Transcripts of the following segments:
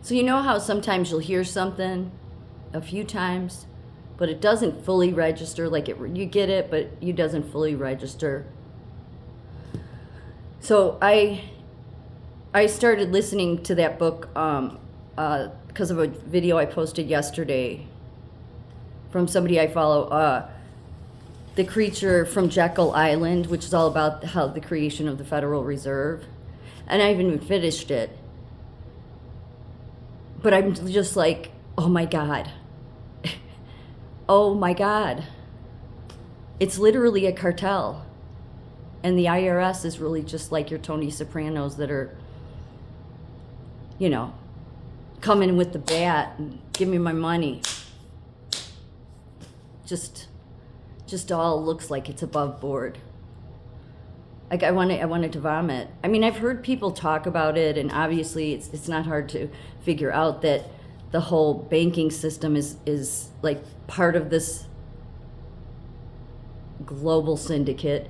So you know how sometimes you'll hear something a few times, but it doesn't fully register. Like you get it, but it doesn't fully register. So I started listening to that book because of a video I posted yesterday from somebody I follow. The Creature from Jekyll Island, which is all about how the creation of the Federal Reserve, and I haven't even finished it. But I'm just like, oh my God. Oh my God. It's literally a cartel. And the IRS is really just like your Tony Sopranos that are, coming with the bat and give me my money. Just all looks like it's above board. Like I wanted to vomit. I mean, I've heard people talk about it, and obviously it's not hard to figure out that the whole banking system is like part of this global syndicate.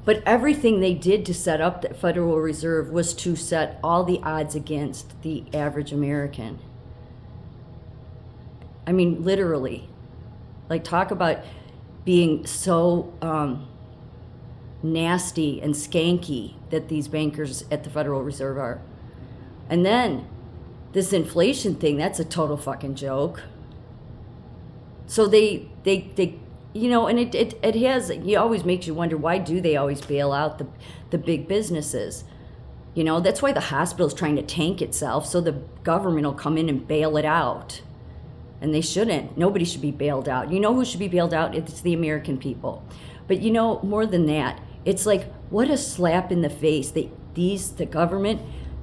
But everything they did to set up the Federal Reserve was to set all the odds against the average American. I mean, literally. Like, talk about being so nasty and skanky that these bankers at the Federal Reserve are. And then this inflation thing, that's a total fucking joke. So they and it has, it always makes you wonder, why do they always bail out the big businesses? That's why the hospital's trying to tank itself, so the government will come in and bail it out. And they shouldn't. Nobody should be bailed out. You know who should be bailed out? It's the American people. But more than that, it's like, what a slap in the face. The government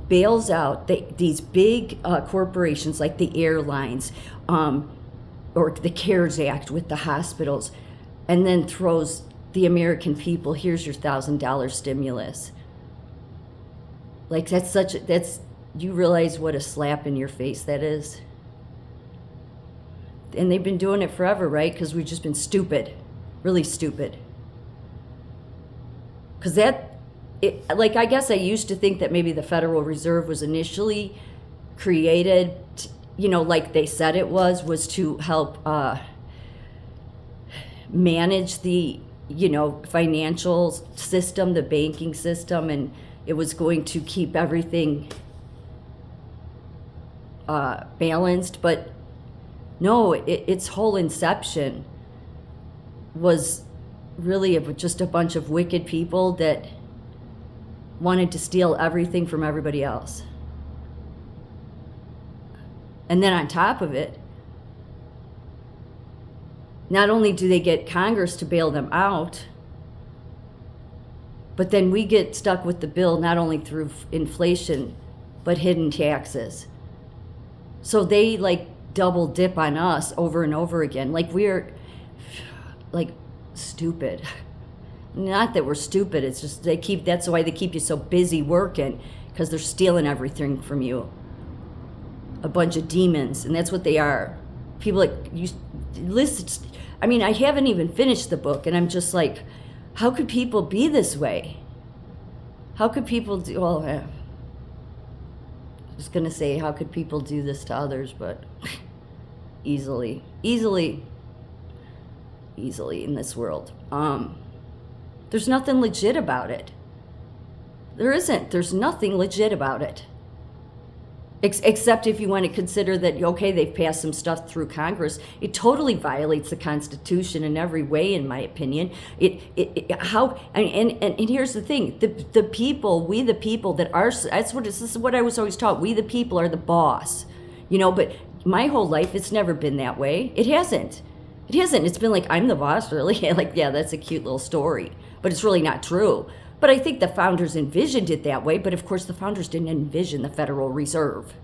bails out these big corporations like the airlines, or the CARES Act with the hospitals, and then throws the American people, here's your $1,000 stimulus. Like, you realize what a slap in your face that is? And they've been doing it forever, right? Because we've just been stupid, really stupid. Because I guess I used to think that maybe the Federal Reserve was initially created, like they said it was to help manage the, financial system, the banking system, and it was going to keep everything balanced. But no, its whole inception was really just a bunch of wicked people that wanted to steal everything from everybody else. And then on top of it, not only do they get Congress to bail them out, but then we get stuck with the bill not only through inflation, but hidden taxes. So they double dip on us over and over again. Like, we're stupid. Not that we're stupid, it's just that's why they keep you so busy working, because they're stealing everything from you. A bunch of demons, and that's what they are. People you listen. I mean, I haven't even finished the book, and I'm just like, how could people be this way? How could people do? Well, I was gonna say, how could people do this to others? But easily in this world. There's nothing legit about it. There isn't. There's nothing legit about it. Except if you want to consider that, okay, they've passed some stuff through Congress. It totally violates the Constitution in every way, in my opinion. And here's the thing: the people, we the people that are, this is what I was always taught. We the people are the boss, But my whole life, it's never been that way. It hasn't. It's been like, I'm the boss, really. Yeah, that's a cute little story, but it's really not true. But I think the founders envisioned it that way. But of course, the founders didn't envision the Federal Reserve.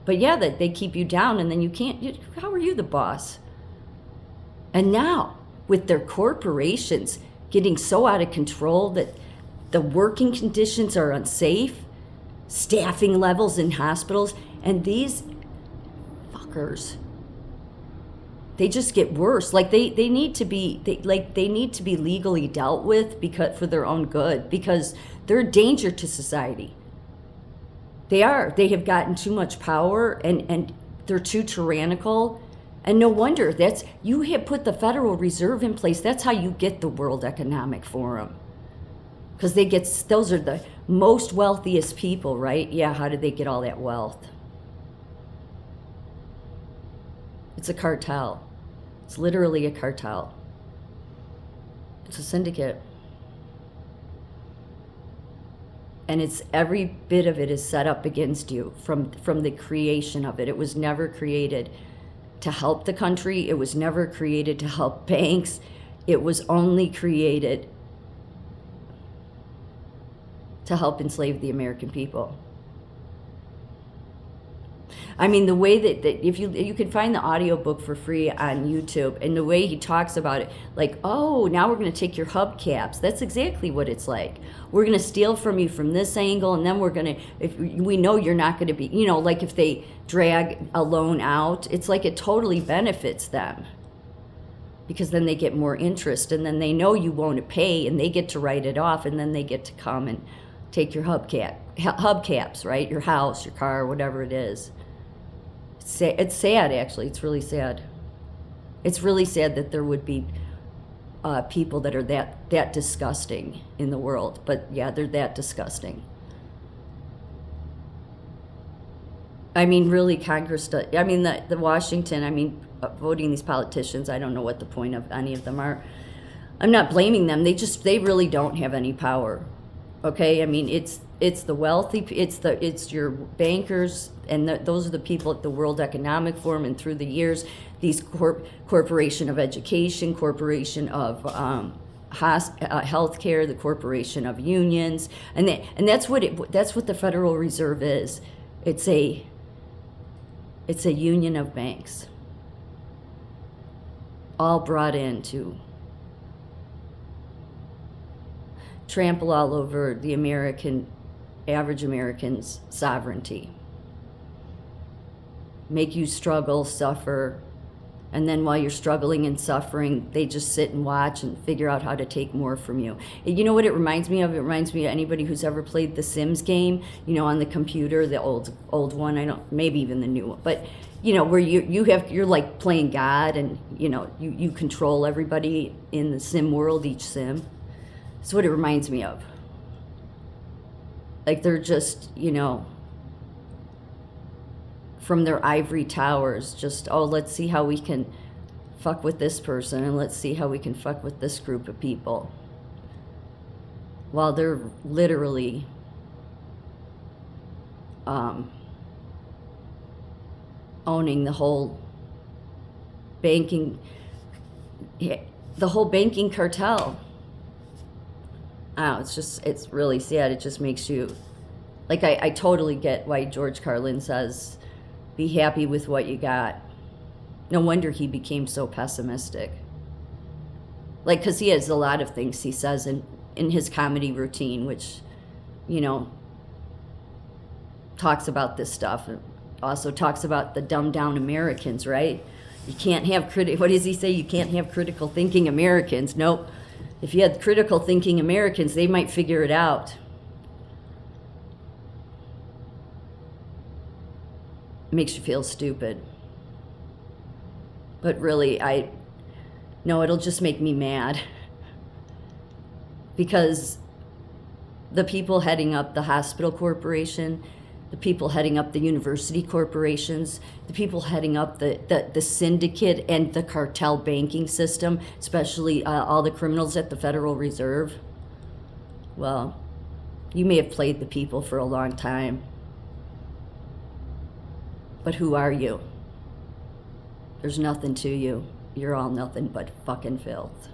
But yeah, that they keep you down, and then you can't. How are you the boss? And now, with their corporations getting so out of control that the working conditions are unsafe, staffing levels in hospitals, and these fuckers, they just get worse. Like they need to be legally dealt with, because for their own good, because they're a danger to society. They are. They have gotten too much power, and they're too tyrannical. And no wonder you have put the Federal Reserve in place. That's how you get the World Economic Forum. Because those are the most wealthiest people, right? Yeah, how did they get all that wealth? It's a cartel. It's literally a cartel. It's a syndicate. And it's every bit of it is set up against you from the creation of it. It was never created to help the country. It was never created to help banks. It was only created to help enslave the American people. I mean, the way that if you can find the audiobook for free on YouTube, and the way he talks about it, like, oh, now we're going to take your hubcaps. That's exactly what it's like. We're going to steal from you from this angle, and then we're going to, if we know you're not going to be, like if they drag a loan out, it's like it totally benefits them. Because then they get more interest, and then they know you won't pay, and they get to write it off, and then they get to come and take your hubcaps, right? Your house, your car, whatever it is. It's sad, actually. It's really sad. It's really sad that there would be people that are that disgusting in the world. But yeah, they're that disgusting. I mean, really, Congress does. I mean, the Washington, voting these politicians, I don't know what the point of any of them are. I'm not blaming them. They really don't have any power. Okay, I mean, it's the wealthy, it's your bankers, and those are the people at the World Economic Forum, and through the years, these Corporation of Education, Corporation of Healthcare, the Corporation of Unions, and that's what the Federal Reserve is. It's a union of banks, all brought in to trample all over the average American's sovereignty. Make you struggle, suffer, and then while you're struggling and suffering, they just sit and watch and figure out how to take more from you. You know what it reminds me of? It reminds me of anybody who's ever played the Sims game, on the computer, the old one, maybe even the new one, but where you're like playing God, and you control everybody in the sim world, each sim. That's what it reminds me of. Like they're just, from their ivory towers, just, let's see how we can fuck with this person, and let's see how we can fuck with this group of people. While they're literally owning the whole banking cartel. It's really sad. It just makes you, like, I totally get why George Carlin says, be happy with what you got. No wonder he became so pessimistic. Like, because he has a lot of things he says in his comedy routine, which, talks about this stuff. And also talks about the dumbed down Americans, right? You can't have what does he say? You can't have critical thinking Americans. Nope. If you had critical thinking Americans, they might figure it out. It makes you feel stupid. But really, it'll just make me mad. Because the people heading up the hospital corporation, the people heading up the university corporations, the people heading up the syndicate and the cartel banking system, especially all the criminals at the Federal Reserve. Well, you may have played the people for a long time. But who are you? There's nothing to you. You're all nothing but fucking filth.